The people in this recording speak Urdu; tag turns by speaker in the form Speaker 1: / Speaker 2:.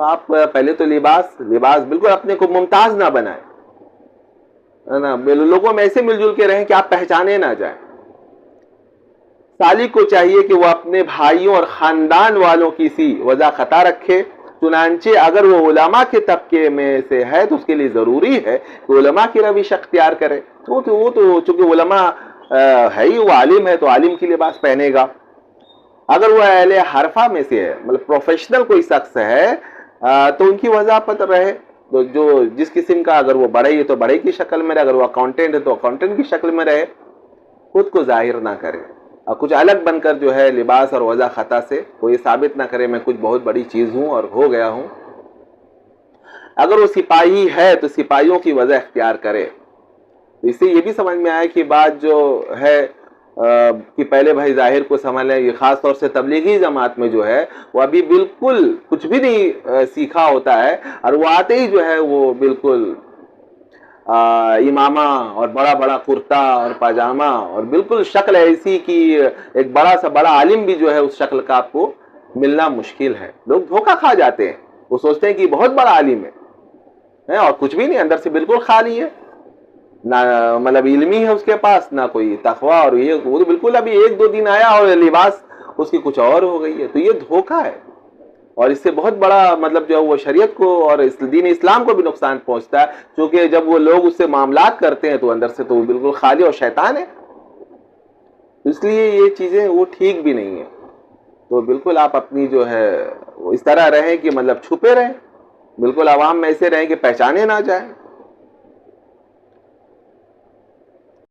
Speaker 1: تو آپ پہلے تو لباس بالکل اپنے کو ممتاز نہ بنائیں، ہے نا، لوگوں میں ایسے مل جل کے رہیں کہ آپ پہچانے نہ جائیں۔ سالک کو چاہیے کہ وہ اپنے بھائیوں اور خاندان والوں کی سی وضع خطا رکھے، چنانچہ اگر وہ علماء کے طبقے میں سے ہے تو اس کے لیے ضروری ہے کہ علماء کی روش اختیار کرے۔ وہ تو چونکہ علماء ہے ہی، وہ عالم ہے تو عالم کی لباس پہنے گا۔ اگر وہ اہل حرفہ میں سے ہے، مطلب پروفیشنل کوئی شخص ہے، تو ان کی وضاحت رہے، تو جو جس قسم کا، اگر وہ بڑے ہے تو بڑے کی شکل میں رہے، اگر وہ اکاؤنٹنٹ ہے تو اکاؤنٹنٹ کی شکل میں رہے، خود کو ظاہر نہ کرے اور کچھ الگ بن کر جو ہے لباس اور وضع خطا سے وہ یہ ثابت نہ کرے میں کچھ بہت بڑی چیز ہوں اور ہو گیا ہوں۔ اگر وہ سپاہی ہے تو سپاہیوں کی وضع اختیار کرے۔ اس سے یہ بھی سمجھ میں آیا کہ بات جو ہے کہ پہلے بھائی ظاہر کو سمجھ لیں، یہ خاص طور سے تبلیغی جماعت میں جو ہے وہ ابھی بالکل کچھ بھی نہیں سیکھا ہوتا ہے، اور وہ آتے ہی جو ہے وہ بالکل امامہ اور بڑا بڑا کرتا اور پاجامہ اور بالکل شکل ایسی کہ ایک بڑا سا بڑا عالم بھی جو ہے اس شکل کا آپ کو ملنا مشکل ہے۔ لوگ دھوکہ کھا جاتے ہیں، وہ سوچتے ہیں کہ بہت بڑا عالم ہے اور کچھ بھی نہیں، اندر سے بالکل خالی ہے، نہ مطلب علمی ہے اس کے پاس، نہ کوئی تقویٰ، اور یہ وہ بالکل ابھی 1-2 دن آیا اور لباس اس کی کچھ اور ہو گئی ہے۔ تو یہ دھوکہ ہے، اور اس سے بہت بڑا مطلب جو وہ شریعت کو اور دین اسلام کو بھی نقصان پہنچتا ہے، کیونکہ جب وہ لوگ اس سے معاملات کرتے ہیں تو اندر سے تو وہ بالکل خالی اور شیطان ہے۔ اس لیے یہ چیزیں وہ ٹھیک بھی نہیں ہیں۔ تو بالکل آپ اپنی جو ہے اس طرح رہیں کہ مطلب چھپے رہیں، بالکل عوام میں ایسے رہیں کہ پہچانے نہ جائیں۔